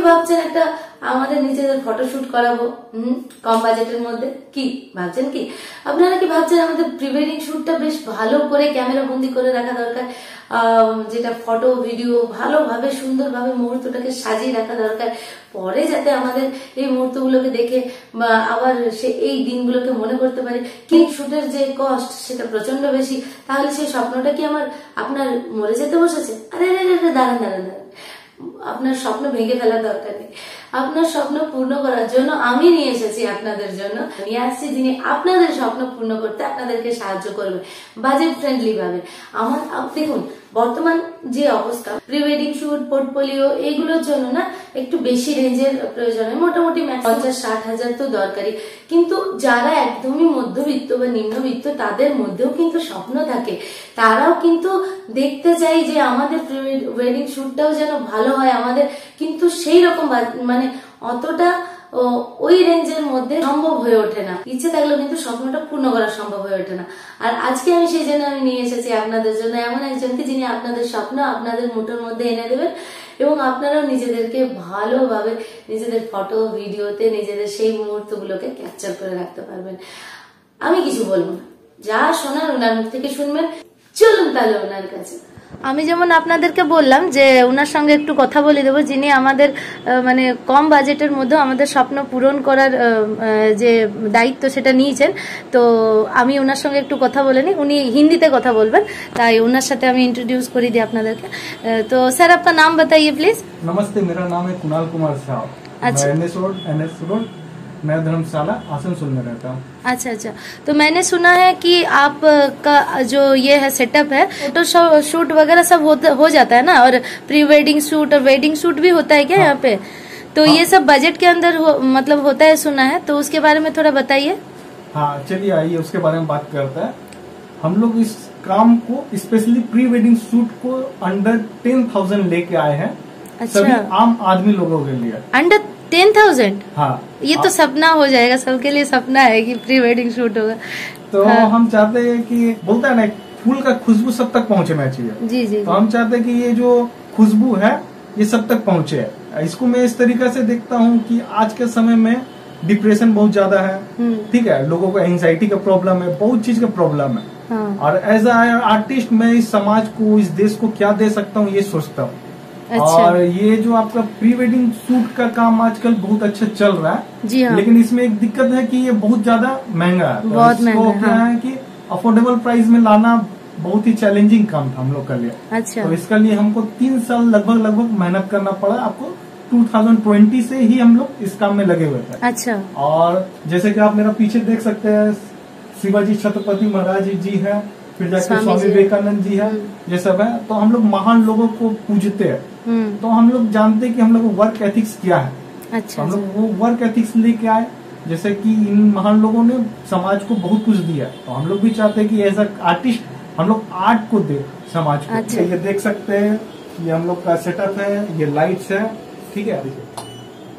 ভাবছেন একটা আমাদের নিজেদের ফটোশুট করাবো কম বাজেটের মধ্যে, কি ভাবছেন? কি আপনারা কি ভাবছেন আমাদের প্রি ওয়েডিং শুটটা বেশ ভালো করে ক্যামেরা বন্দি করে রাখা দরকার, যেটা ফটো ভিডিও ভালোভাবে সুন্দরভাবে মুহূর্তটাকে সাজিয়ে রাখা দরকার, পরে যাতে আমাদের এই মুহূর্তগুলোকে দেখে বা আবার সে এই দিনগুলোকে মনে করতে পারে। কি শুটের যে কস্ট সেটা প্রচন্ড বেশি, তাহলে সেই স্বপ্নটা কি আপনার মরে যেতে বসেছে? আরে দাঁড়ান, আপনার স্বপ্ন ভেঙে ফেলার দরকার নেই। আপনার স্বপ্ন পূর্ণ করার জন্য আমি নিয়ে এসেছি, আপনাদের জন্য নিয়ে আসছি যিনি আপনাদের স্বপ্ন পূর্ণ করতে আপনাদেরকে সাহায্য করবে বাজেট ফ্রেন্ডলি ভাবে। দেখুন বর্তমান যে অবস্থা, প্রি ওয়েডিং শুট, পোর্টফোলিও এইগুলোর জন্য না একটু বেশি রেঞ্জের প্রয়োজন হয়, মোটামুটি 50-60 হাজার তো দরকারি। কিন্তু যারা একদমই মধ্যবিত্ত বা নিম্নবিত্ত তাদের মধ্যেও কিন্তু স্বপ্ন থাকে, তারাও কিন্তু দেখতে চাই যে আমাদের প্রি ওয়েডিং শুটটাও যেন ভালো হয় আমাদের, কিন্তু সেই রকম মানে অতটা ওই রেঞ্জের মধ্যে সম্ভব হয়ে ওঠে না। ইচ্ছে থাকলেও কিন্তু স্বপ্নটা পূর্ণ করা সম্ভব হয়ে ওঠে না। আর আজকে আমি সেই জন্য নিয়ে এসেছি আপনাদের জন্য এমন একজনকে যিনি আপনাদের স্বপ্ন আপনাদের মুঠোর মধ্যে এনে দেবেন, এবং আপনারাও নিজেদেরকে ভালোভাবে নিজেদের ফটো ভিডিওতে নিজেদের সেই মুহূর্তগুলোকে ক্যাপচার করে রাখতে পারবেন। আমি কিছু বলবো না, যা শোনার ওনার মুখ থেকে শুনবেন। চলুন তাহলে ওনার কাছে। আমি যেমন আপনাদেরকে বললাম যে ওনার সঙ্গে একটু কথা বলে দেবো, যিনি আমাদের মানে কম বাজেটের মধ্যে আমাদের স্বপ্ন পূরণ করার যে দায়িত্ব সেটা নিয়েছেন। তো আমি ওনার সঙ্গে একটু কথা বলে নিই, উনি হিন্দিতে কথা বলবেন, তাই ওনার সাথে আমি इंट्रोड्यूस করে दिया আপনাদেরকে। तो सर आपका नाम बताइए प्लीज। नमस्ते, मेरा नाम है कुणाल कुमार साहब। अच्छा, NS रोड, मैं धर्मशाला आसनसोल में रहता हूँ। अच्छा, तो मैंने सुना है कि आपका जो ये है सेटअप है, फोटो शूट वगैरह सब हो जाता है ना, और प्री वेडिंग शूट और वेडिंग शूट भी होता है क्या? हाँ। यहाँ पे तो हाँ। ये सब बजट के अंदर मतलब होता है सुना है, तो उसके बारे में थोड़ा बताइए। हाँ चलिए आइए उसके बारे में बात करते हैं। हम लोग इस काम को स्पेशली प्री वेडिंग शूट को अंडर 10,000 लेके आए हैं। अच्छा। सभी आम आदमी लोगों के लिए। अंडर 10,000? हाँ, ये तो सपना हो जाएगा, सबके लिए सपना है कि प्री वेडिंग शूट होगा। तो हाँ। हम चाहते हैं कि बोलता है ना, फूल का खुशबू सब तक पहुंचना चाहिए। जी। तो हम चाहते हैं कि ये जो खुशबू है ये सब तक पहुंचे। इसको मैं इस तरीके से देखता हूँ कि आज के समय में डिप्रेशन बहुत ज्यादा है, ठीक है, लोगों को एंजाइटी का प्रॉब्लम है, बहुत चीज का प्रॉब्लम है। हाँ। और एज ए आर्टिस्ट मैं इस समाज को, इस देश को क्या दे सकता हूँ ये सोचता हूँ। अच्छा। और ये जो आपका प्री वेडिंग शूट का काम आजकल बहुत अच्छा चल रहा है। जी हाँ। लेकिन इसमें एक दिक्कत है कि ये बहुत ज्यादा महंगा है। बहुत महंगा है। क्या है कि अफोर्डेबल प्राइस में लाना बहुत ही चैलेंजिंग काम था हम लोग के लिए। अच्छा। तो इसके लिए हमको 3 साल लगभग मेहनत करना पड़ा। आपको 2020 से ही हम लोग इस काम में लगे हुए थे। अच्छा। और जैसे कि आप मेरा पीछे देख सकते हैं, शिवाजी छत्रपति महाराज जी है, फिर जाके स्वामी विवेकानंद जी है, ये सब है। तो हम लोग महान लोगों को पूजते हैं, तो हम लोग जानते हैं कि हम लोग वर्क एथिक्स क्या है। अच्छा। तो हम लोग वो वर्क एथिक्स लेके आए, जैसे कि इन महान लोगों ने समाज को बहुत कुछ दिया, तो हम लोग भी चाहते हैं कि एज अ आर्टिस्ट हम लोग आर्ट को दे समाज को। अच्छा। ये देख सकते हैं, ये हम लोग का सेटअप है, ये लाइट्स है, ठीक है,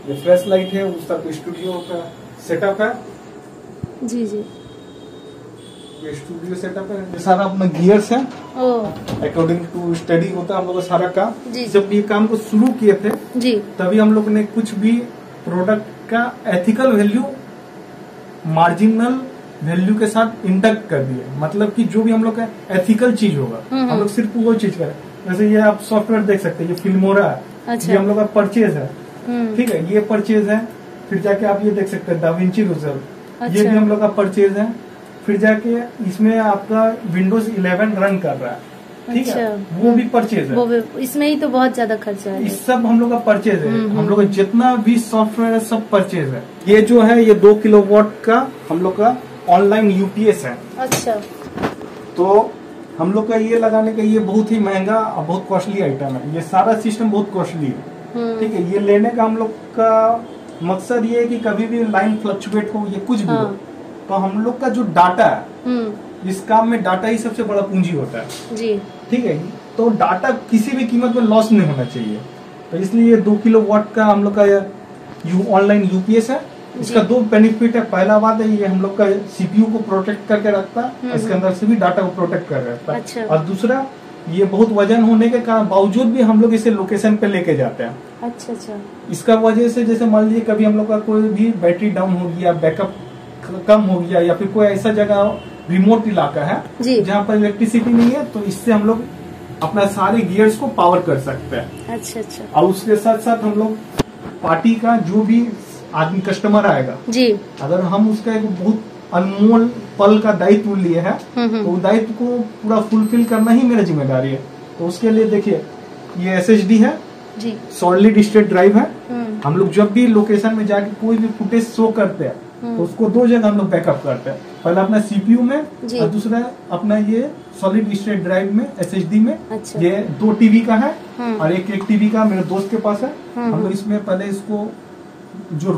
ये फ्लैश लाइट है, उसका स्टूडियो का सेटअप है। जी। ये स्टूडियो सेटअप है, ये सारा अपना गियर्स है, अकॉर्डिंग टू स्टडी होता है हम लोग का सारा काम। जब ये काम को शुरू किए थे जी, तभी हम लोग ने कुछ भी प्रोडक्ट का एथिकल वैल्यू मार्जिनल वैल्यू के साथ इंटैक्ट कर दिए। मतलब कि जो भी हम लोग का एथिकल चीज होगा हम लोग सिर्फ वो चीज करें। जैसे ये आप सॉफ्टवेयर देख सकते हैं, ये फिल्मोरा है। अच्छा। ये हम लोग का परचेज है, ठीक है, ये परचेज है। फिर जाके आप ये देख सकते हैं दाविंची रिजल्ट। अच्छा। ये भी हम लोग का परचेज है। फिर जाके इसमें आपका विंडोज 11 रन कर रहा है, ठीक है, वो भी परचेज है। इसमें ही तो बहुत ज्यादा खर्चा है। इस सब हम लोग का परचेज है। हम लोग का जितना भी सॉफ्टवेयर है सब परचेज है। ये जो है ये 2 किलोवाट का हम लोग का ऑनलाइन यूपीएस है। अच्छा। तो हम लोग का ये लगाने का ये बहुत ही महंगा और बहुत कॉस्टली आइटम है। ये सारा सिस्टम बहुत कॉस्टली है, ठीक है। ये लेने का हम लोग का मकसद ये है कि कभी भी लाइन फ्लक्चुएट हो, ये कुछ भी हो, तो हम लोग का जो डाटा है, इस काम में डाटा ही सबसे बड़ा पूंजी होता है जी, ठीक है। तो डाटा किसी भी कीमत में लॉस नहीं होना चाहिए। तो इसलिए 2 किलोवाट का हम लोग का ऑनलाइन यूपीएस है। इसका 2 बेनिफिट है। पहला बात है ये हम लोग का सीपीयू को प्रोटेक्ट करके रखता है, इसके अंदर से भी डाटा को प्रोटेक्ट कर रखता है। अच्छा। और दूसरा ये बहुत वजन होने के बावजूद भी हम लोग इसे लोकेशन पे लेके जाते हैं। अच्छा अच्छा। इसका वजह से जैसे मान लीजिए कभी हम लोग का कोई भी बैटरी डाउन हो गया, बैकअप कम हो गया, या फिर कोई ऐसा जगह रिमोट इलाका है जहाँ पर इलेक्ट्रिसिटी नहीं है, तो इससे हम लोग अपना सारे गियर्स को पावर कर सकते हैं। अच्छा अच्छा। और उसके साथ साथ हम लोग पार्टी का जो भी आदमी कस्टमर आएगा जी, अगर हम उसका एक बहुत अनमोल पल का दायित्व लिए हैं तो दायित्व को पूरा फुलफिल करना ही मेरा जिम्मेदारी है। तो उसके लिए देखिए ये SSD है जी, सॉलिड स्टेट ड्राइव है। हम लोग जब भी लोकेशन में जाके कोई भी फुटेज शो करते हैं तो उसको दो जगह हम लोग बैकअप करते हैं, पहला अपना CPU में और दूसरा अपना ये सॉलिड स्टेट ड्राइव में SSD में। अच्छा। ये 2 टीवी का है और एक टीवी का मेरे दोस्त के पास है। हम लोग इसमें पहले इसको जो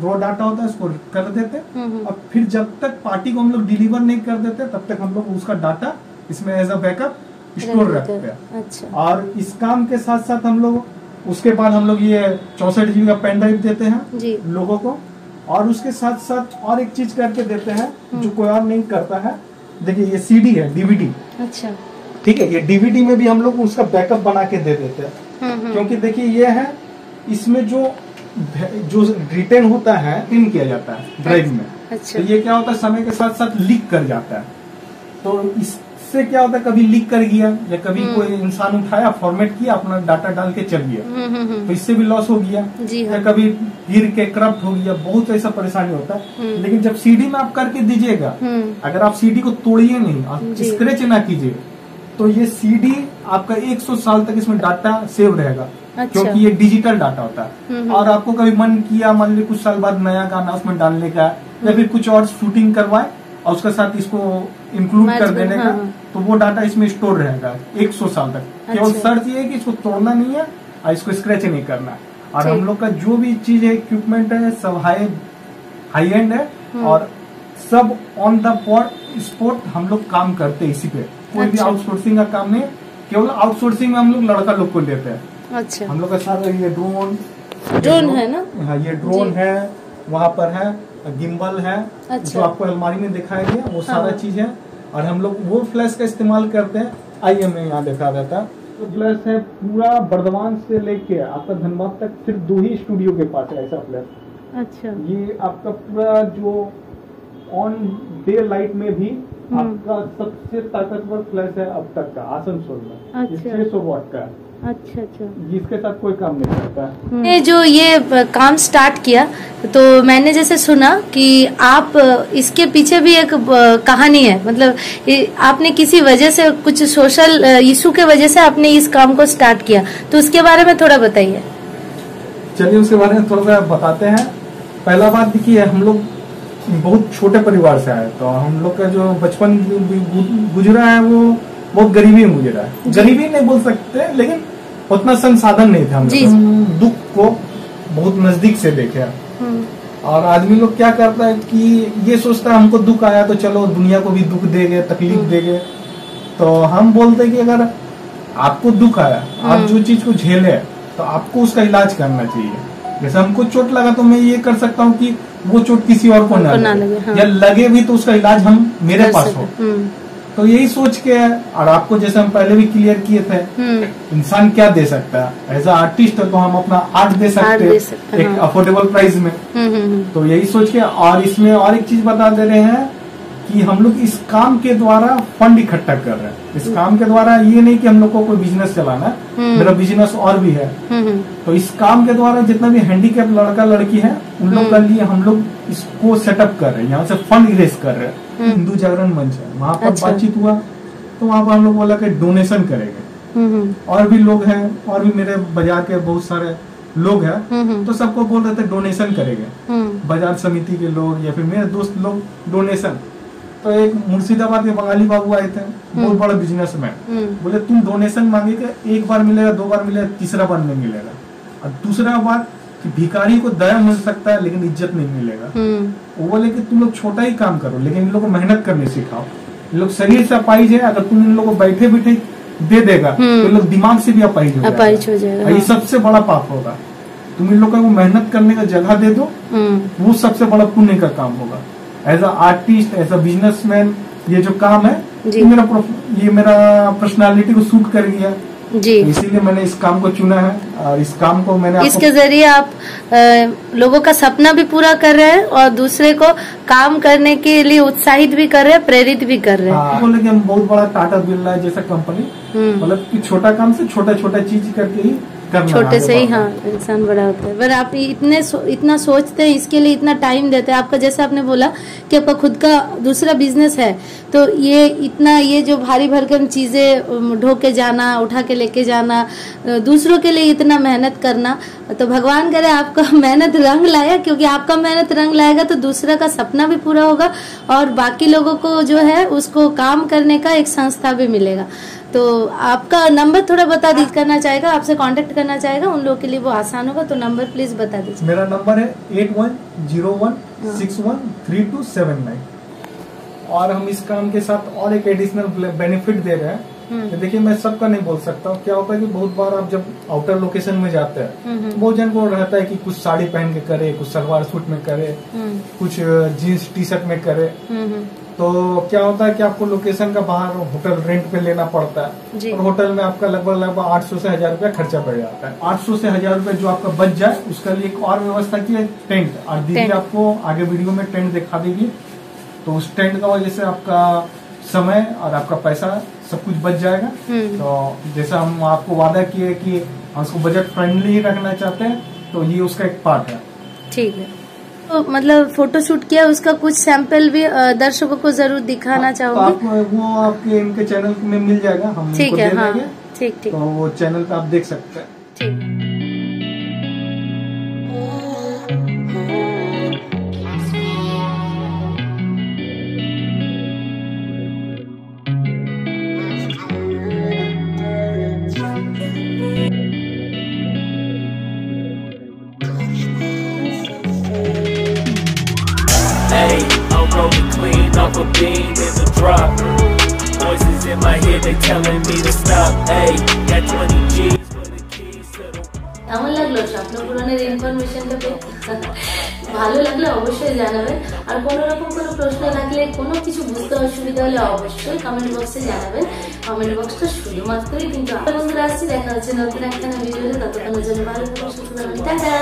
रॉ डाटा होता है उसको कर देते हैं और फिर जब तक पार्टी को हम लोग डिलीवर नहीं कर देते तब तक हम लोग उसका डाटा इसमें एज अ बैकअप स्टोर रखते हैं। अच्छा। और इस काम के साथ साथ हम लोग उसके बाद हम लोग ये 64 GB का पेन ड्राइव देते हैं जी लोगों को, और उसके साथ साथ और एक चीज करके देते हैं जो कोई और नहीं करता है। देखिए ये CD है, DVD। अच्छा। ठीक है, ये DVD में भी हम लोग उसका बैकअप बना के दे देते हैं, क्योंकि देखिए ये है इसमें जो रिटेन होता है इन किया जाता है ड्राइव में। अच्छा। तो ये क्या होता है समय के साथ साथ लीक कर जाता है, तो इससे क्या होता है कभी लीक कर गया या कभी कोई इंसान उठाया फॉर्मेट किया अपना डाटा डाल के चल गया, तो इससे भी लॉस हो गया या कभी गिर के करप्ट हो गया, बहुत ऐसा परेशानी होता है। लेकिन जब CD में आप करके दीजिएगा, अगर आप CD को तोड़िए नहीं और स्क्रैच ना कीजिए तो ये CD आपका 100 साल तक इसमें डाटा सेव रहेगा। अच्छा। क्योंकि ये डिजिटल डाटा होता है और आपको कभी मन किया मान लीजिए कुछ साल बाद नया गाना उसमें डालने का या फिर कुछ और शूटिंग करवाए और उसके साथ इसको इंक्लूड कर देने का, तो वो डाटा इसमें स्टोर रहेगा 100 साल तक। केवल शर्त ये है कि इसको तोड़ना नहीं है और इसको स्क्रैच नहीं करना है। और हम लोग का जो भी चीज है इक्विपमेंट है सब हाई एंड है और सब ऑन द स्पॉट हम लोग काम करते हैं इसी पे। कोई भी आउटसोर्सिंग का काम नहीं, केवल आउटसोर्सिंग में हम लोग लड़का लोग को लेते हैं। अच्छा। हम लोग का सारा ये ड्रोन है ना, हाँ ये ड्रोन है, वहाँ पर है गिम्बल है। अच्छा। जो आपको अलमारी में दिखाया गया वो सारा चीज है। और हम लोग वो फ्लैश का इस्तेमाल करते हैं। आइए हमें यहाँ दिखा देता है, तो फ्लैश है पूरा बर्धमान से लेके आपका धनबाद तक सिर्फ 2 ही स्टूडियो के पास है ऐसा फ्लैश। अच्छा। ये आपका पूरा जो ऑन डे लाइट में भी आपका सबसे ताकतवर फ्लैश है अब तक का आसनसोल में। अच्छा। 600 वाट का। अच्छा अच्छा। जिसके साथ कोई काम नहीं करता है। जो ये काम स्टार्ट किया तो मैंने जैसे सुना कि आप इसके पीछे भी एक कहानी है, मतलब आपने किसी वजह से कुछ सोशल इशू के वजह से आपने इस काम को स्टार्ट किया, तो उसके बारे में थोड़ा बताइए। चलिए उसके बारे में थोड़ा सा बताते हैं। पहला बात देखिए हम लोग बहुत छोटे परिवार से आए, तो हम लोग का जो बचपन गुजरा है वो बहुत गरीबी में गुजरा है। गरीबी नहीं बोल सकते लेकिन उतना संसाधन नहीं था। हम लोग दुख को बहुत नजदीक से देखे। और आदमी लोग क्या करता है कि ये सोचता है हमको दुख आया तो चलो दुनिया को भी दुख देंगे, तकलीफ देंगे। तो हम बोलते हैं कि अगर आपको दुख आया, आप जो चीज को झेले तो आपको उसका इलाज करना चाहिए। जैसे हमको चोट लगा तो मैं ये कर सकता हूँ कि वो चोट किसी और को ना लगे, या लगे भी तो उसका इलाज हम मेरे पास हो। तो यही सोच के, और आपको जैसे हम पहले भी क्लियर किए थे, इंसान क्या दे सकता है एज अ आर्टिस्ट, तो हम अपना आर्ट दे सकते हैं एक अफोर्डेबल प्राइस में। तो यही सोच के, और इसमें और एक चीज बता दे रहे हैं कि हम लोग इस काम के द्वारा फंड इकट्ठा कर रहे हैं। इस काम के द्वारा ये नहीं कि हम लोग को कोई बिजनेस चलाना है, मेरा बिजनेस और भी है। तो इस काम के द्वारा जितना भी हैंडीकैप लड़का लड़की है उन लोग के लिए हम लोग इसको सेटअप कर रहे हैं, यहाँ से फंड रेज कर रहे हैं। हिंदू जागरण मंच है, वहाँ पर बातचीत हुआ तो वहाँ पर हम लोग बोला कि डोनेशन करेंगे। और भी लोग हैं, और भी मेरे बाजार के बहुत सारे लोग हैं, तो सबको बोल रहे थे डोनेशन करेंगे। बाजार समिति के लोग या फिर मेरे दोस्त लोग डोनेशन। तो एक मुर्शिदाबाद के बंगाली बाबू आए थे, बहुत बड़ा बिजनेसमैन, बोले तुम डोनेशन मांगेगा, एक बार मिलेगा, 2 बार मिलेगा, तीसरा बार नहीं मिलेगा। और दूसरा बात कि भिखारी को दया मिल सकता है लेकिन इज्जत नहीं मिलेगा। वो बोले कि तुम लोग छोटा ही काम करो लेकिन इन लोगों को मेहनत करने सिखाओ। इन लोग शरीर से अपाहिज है, अगर तुम इन लोगों को बैठे बैठे दे देगा तो इन लोग दिमाग से भी अपाहिज हो जाएगा। ये सबसे बड़ा पाप होगा। तुम इन लोगों को मेहनत करने का जगह दे दो, वो सबसे बड़ा पुण्य का काम होगा। As a artist, as a businessman, ये जो काम है जी। ये मेरा पर्सनालिटी को सूट कर गया जी, तो इसीलिए मैंने इस काम को चुना है और इस काम को मैंने इसके जरिए आप लोगों का सपना भी पूरा कर रहे हैं और दूसरे को काम करने के लिए उत्साहित भी कर रहे हैं, प्रेरित भी कर रहे हैं। बोले कि हम बहुत बड़ा टाटा बिरला जैसा कंपनी, मतलब कि छोटा काम से छोटा छोटा चीज करके ही करना, छोटे से ही हाँ इंसान बड़ा होता है। पर आप इतना सोचते हैं, इसके लिए इतना टाइम देते हैं। आपका जैसे आपने बोला कि आपका खुद का दूसरा बिजनेस है, तो ये जो भारी भरकम चीजें ढो के जाना, उठा के लेके जाना, दूसरों के लिए इतना मेहनत करना, तो भगवान करे आपका मेहनत रंग लाया, क्योंकि आपका मेहनत रंग लाएगा तो दूसरा का सपना भी पूरा होगा और बाकी लोगों को जो है उसको काम करने का एक संस्था भी मिलेगा। तो आपका नंबर थोड़ा बता दीजिए, करना चाहेगा, आपसे कांटेक्ट करना चाहेगा, उन लोगों के लिए वो आसान होगा, तो नंबर प्लीज बता दीजिए। मेरा नंबर है 8101613279 और हम इस काम के साथ और एक एडिशनल बेनिफिट दे रहे हैं। तो देखिए मैं सबका नहीं बोल सकता हूँ, क्या होता है कि बहुत बार आप जब आउटर लोकेशन में जाते हैं बहुत जन को रहता है कि कुछ साड़ी पहन के करे, कुछ सलवार सूट में करे, कुछ जीन्स टी शर्ट में करे, तो क्या होता है कि आपको लोकेशन का बाहर होटल रेंट पे लेना पड़ता है और होटल में आपका लगभग 800 से 1000 रुपया खर्चा पड़ जाता है। 800 से 1000 रुपया जो आपका बच जाए उसका लिए एक और व्यवस्था की है, टेंट। और दीदी आपको आगे वीडियो में टेंट दिखा देगी, तो उस टेंट का वजह से आपका समय और आपका पैसा सब कुछ बच जाएगा। तो जैसा हम आपको वादा किए कि हम उसको बजट फ्रेंडली ही रखना चाहते हैं, तो ये उसका एक पार्ट है। ठीक है, तो मतलब फोटोशूट किया, उसका कुछ सैंपल भी दर्शकों को जरूर दिखाना चाहूंगी। तो वो आपके इनके चैनल में मिल जाएगा, हम ठीक है, हाँ ठीक, तो वो चैनल पे आप देख सकते हैं। ठीक। Hey, I'm rolling clean off a beam in the drop. Voices in my head, they telling me to stop. Hey, got 20 G's for the keys to the... কেমন লাগলো স্বপ্নপূরণের ইনফরমেশনটা পেয়ে? ভালো লাগলে অবশ্যই জানাবেন, আর কোনো রকম কোনো প্রশ্ন থাকলে, কোনো কিছু বুঝতে অসুবিধা হলে অবশ্যই কমেন্ট বক্সে জানাবেন। কমেন্ট বক্সটা শুধুমাত্রই কিন্তু বন্ধুরা আসছি, দেখা হচ্ছে নতুন একটা ভিডিওতে। ততক্ষণের জন্য ভালো থাকুন, সুস্থ থাকুন, টাটা।